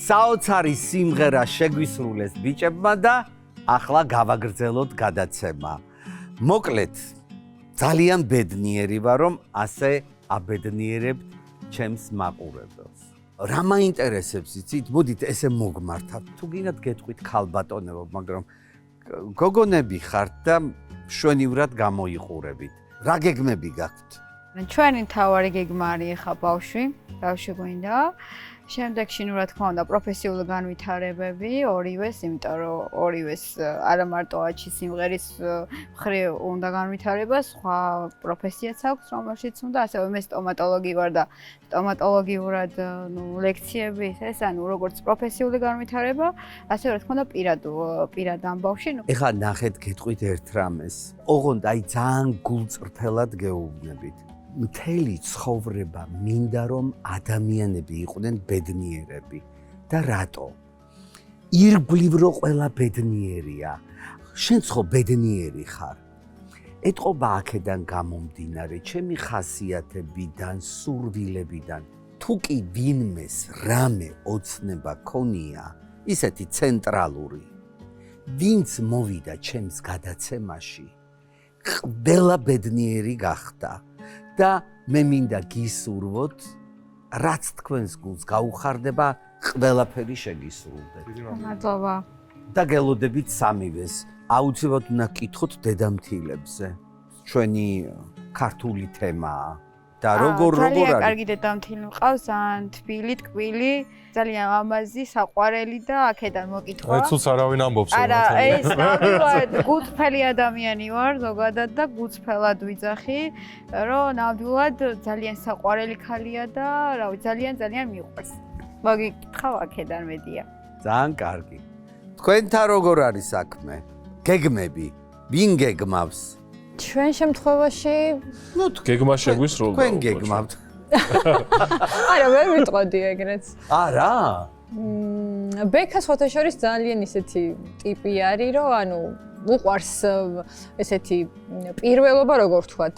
საოცარი სიმღერა შეგვისრულეს ბიჭებმა და ახლა გავაგრძელოთ გადაცემა. მოკლედ, ძალიან ბედნიერი ვარ, რომ ასე აბედნიერებთ ჩემს მაყურებელს. რა მაინტერესებს იცით? მოდით ესე მოგმართავთ. თუ გინდათ გეტყვით ქალბატონებო, მაგრამ გოგონები ხართ და შვენივრად გამოიყურებით. რა გეგმები გაქვთ? ჩვენი თავარი გეგმა არის ხა ბავშვი გვინდა. შემდეგში რა თქმა უნდა პროფესიული განვითარებები ორივეს, იმიტომ რომ ორივეს არა მარტო აჩი სიმღერის მხრივ უნდა განვითარება, სხვა პროფესიაც აქვს, რომელშიც უნდა, ასევე მე სტომატოლოგი ვარ და სტომატოლოგიურად ლექციები ეს ანუ როგორც პროფესიული განვითარება, ასევე რა თქმა უნდა პირად ამბავში. ეხლა ნახეთ გეტყვით ერთ რამეს. ოღონდ აი ძალიან გულწრფელად გეუბნებით. მთელი ცხოვრება მინდა რომ ადამიანები იყვნენ ბედნიერები და რატო? ირგვლივ რო ყველა ბედნიერია. შენ ხო ბედნიერი ხარ? ეტყობა აქედან გამომდინარე, ჩემი ხასიათებიდან, სურვილებიდან. თუ კი ვინმეს რამე ოცნება ქონია, ისეთი ცენტრალური, ვინც მოვიდა ჩემს გადაცემაში, ყველა ბედნიერი გახდა. და მე მინდა გისურვოთ, რაც თქვენს გულს გაუხარდება, ყველაფერი შეგისრულდეთ. მადლობა. და გელოდებით სამივეს. აუცილებლად უნდა გკითხოთ დედამთილებზე. ჩვენი ქართული თემაა. და როგორ არის? ძალიან კარგი დედამთილი მყავს, ძალიან თბილი, ტკბილი, ძალიან ლამაზი, საყვარელი და აქედან მოკითხვა. ეცუც არავინ ამბობს. არა, ეს ნამდვილად გულწრფელი ადამიანი ვარ ზოგადად და გულწრფელად ვიძახი, რომ ნამდვილად ძალიან საყვარელი ქალია და რა ვიცი, ძალიან მიყვარს. მოგიკითხავ აქედან მედია. ძალიან კარგი. თქვენთან როგორ არის საქმე? გეგმები, ვინ გეგმავს? ჩვენ შემთხვევაში გეგმა შეგვისრულდა. თქვენ გეგმავთ. არა, ვერ ვიტყოდი ეგრეც. არა? ბექა შეხოთაშორის ძალიან ისეთი ტიპი არის, რომ ანუ უყვარს ესეთი პირველობა, როგორ ვთქვათ,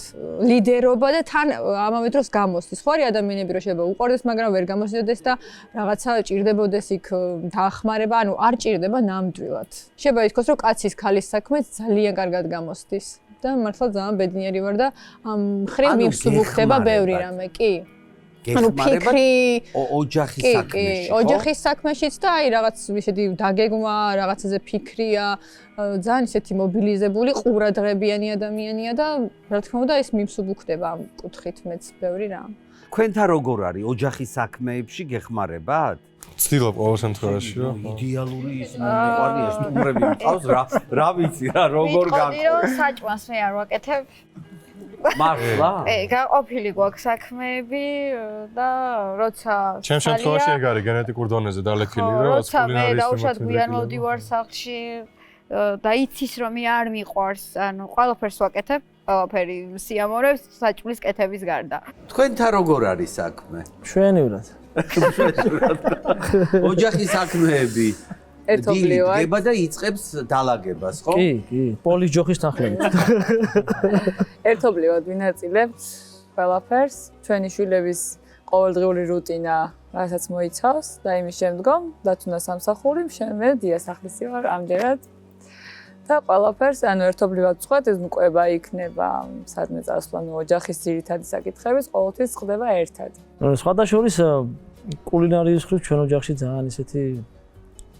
ლიდერობა და თან ამავე დროს გამოსდის. ხო არის ადამიანები, რომ შეიძლება უყვარდეს, მაგრამ ვერ გამოსიოდეს და რაღაცა ჭირდებოდეს იქ დაახმარება, ანუ არ ჭირდება ნამდვილად. შეიძლება ითქვას, რომ კაცის ქალის საქმე ძალიან კარგად გამოსდის. და მართლა ძალიან ბედნიერი ვარ და ამ მხრივ მივსუბუქდება ბევრი რამე, კი. ანუ ფიქრი, ოჯახის საქმეში, ხო? ოჯახის საქმეშიც და აი რაღაც ისეთი დაგეგმა, რაღაცაზე ფიქრია, ძალიან ისეთი მობილიზებული, ყურადღებიანი ადამიანია და რა თქმა უნდა ეს მივსუბუქდება ამ კუთხით მეც ბევრი რამ. თქვენთან როგორ არის? ოჯახის საქმეებში გეხმარებათ? ვცდილობ ყოველ შემთხვევაში, რომ იდეალური ის მომიყვანია, სტუმრები მყავს რა ვიცი რა, როგორ გაგყვი. ვიტყოდი რომ საჭმას მე არ ვაკეთებ. მართლა? გაყოფილი გვაქვს საქმეები და როცა ჩემ შემთხვევაში ეგ არის გენეტიკურ დონეზე დალექილი, რომ როცა მე დაუშვათ გვიან მოვდივარ სახლში და იცის რომ მე არ მიყვარს, ანუ ყველაფერს ვაკეთებ, ყველაფერი სიამოვნებს საჭმლის კეთების გარდა. თქვენთან როგორ არის საქმე? შვენივრად. ოჯახის საქმეები ერთობლივად დგება და იწყებს დალაგებას, ხო? კი, პოლის ჯოხის თანხლებით. ერთობლივად ვინაწილებთ ყველაფერს, ჩვენი შვილების ყოველდღიური რუტინა, რასაც მოიცავს და იმის შემდგომ დათუნა სამსახური, მე დიასახლისი ვარ ამჯერად. და ყველაფერს, ანუ ერთობლივად ვწყვეტ, ეს მკვება იქნება, სადმე წასვლა, ოჯახის ძირითადი საკითხების ყოველთვის ხდება ერთად. სხვადასხვა კულინარიის მხრივ ჩვენ ოჯახში ძალიან ისეთი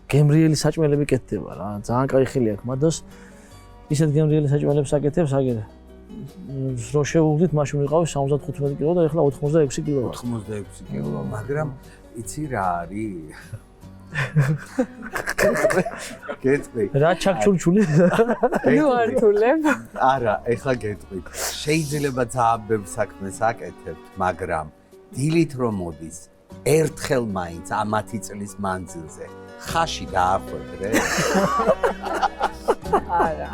გემრიელი საჭმელები კეთდება რა. ძალიან კაი ხილი აქვს მადოს. ისეთ გემრიელი საჭმელებს აკეთებს, აგერ რო შევუღდით, მაშინ ვიყავი 75 კილო და ეხლა 86 კილო ვარ. 86 კილო, მაგრამ იცი რა არის? გეტყვი. რა ჩაქჩურჩული? ნუ არ თულებ. არა, ეხლა გეტყვი. შეიძლება ძალიან ბევრ საქმეს აკეთებთ, მაგრამ დილით რომ მოდის, ერთხელ მაინც ამათი წლის მანძილზე ხაში დაახვედრე. არა.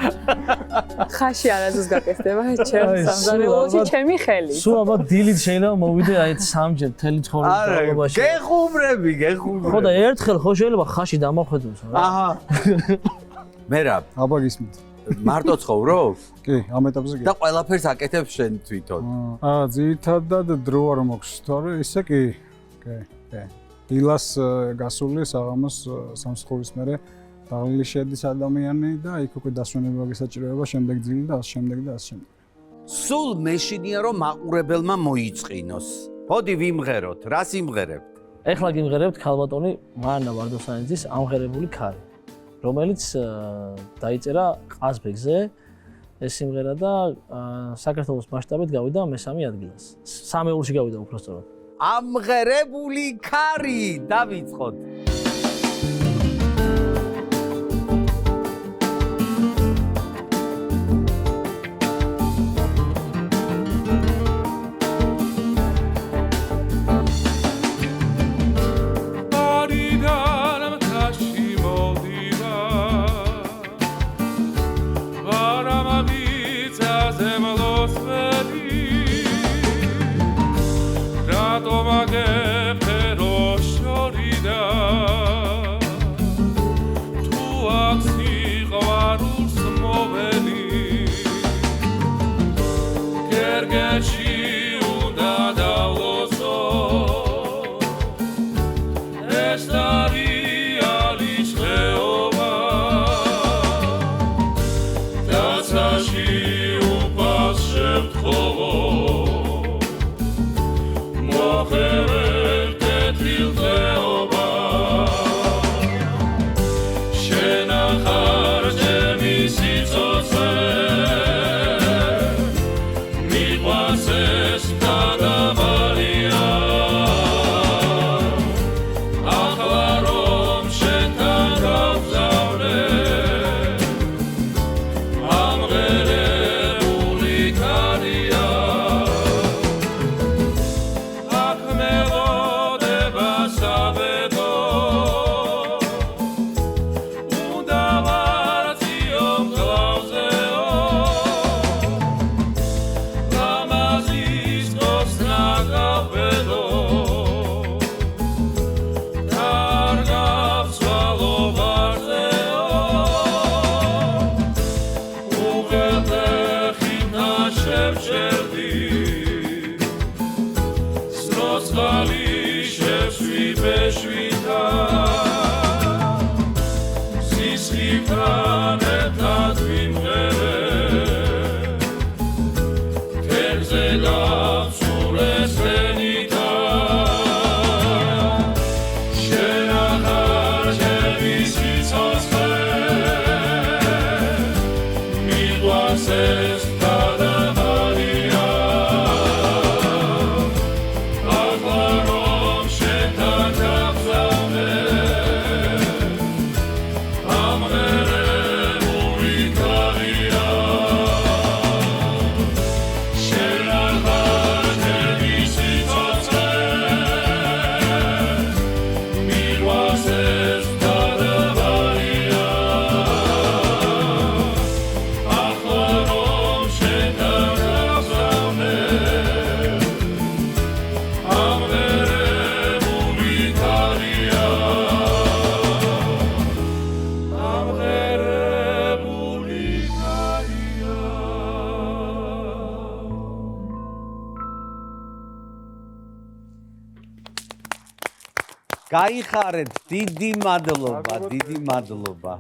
ხაში არასდროს გაკეთდება ჩემს სამზარეულოში ჩემი ხელი. სულ აბა დილით შეიძლება მოვიდე აი სამჯერ მთელი ცხოვრებაში. გეხუმრები. ხო და ერთხელ ხო შეიძლება ხაში დამახვედროს რა. აჰა. მერაბ, აბა გისმით. მარტო ცხოვრობ? კი, ამ ეტაპზე კი. და ყველაფერს აკეთებ შენ თვითონ. ძირითადად დრო არ მოქვს, თორე ისე კი. კი. დილას გასული საღამოს სამსხურის მერე დაღლილი შედის ადამიანი და იქ უკვე დასვენება გესაჭიროება შემდეგ ძილი და ამ შემდეგ. სულ მეშინია რომ მაყურებელმა მოიწყინოს. მოდი ვიმღეროთ, რა სიმღერებთ? ეხლა გიმღერებთ ქალბატონი მარინა ვარდოსანიძის ამღერებული ქარი, რომელიც დაიწერა ყაზბეგზე ეს სიმღერა და საქართველოს მასშტაბით გავიდა მესამე ადგილას. სამეულში გავიდა უბრალოდ. ამღერებული ქარი, დავიწყოთ. გაიხარეთ, დიდი მადლობა, დიდი მადლობა.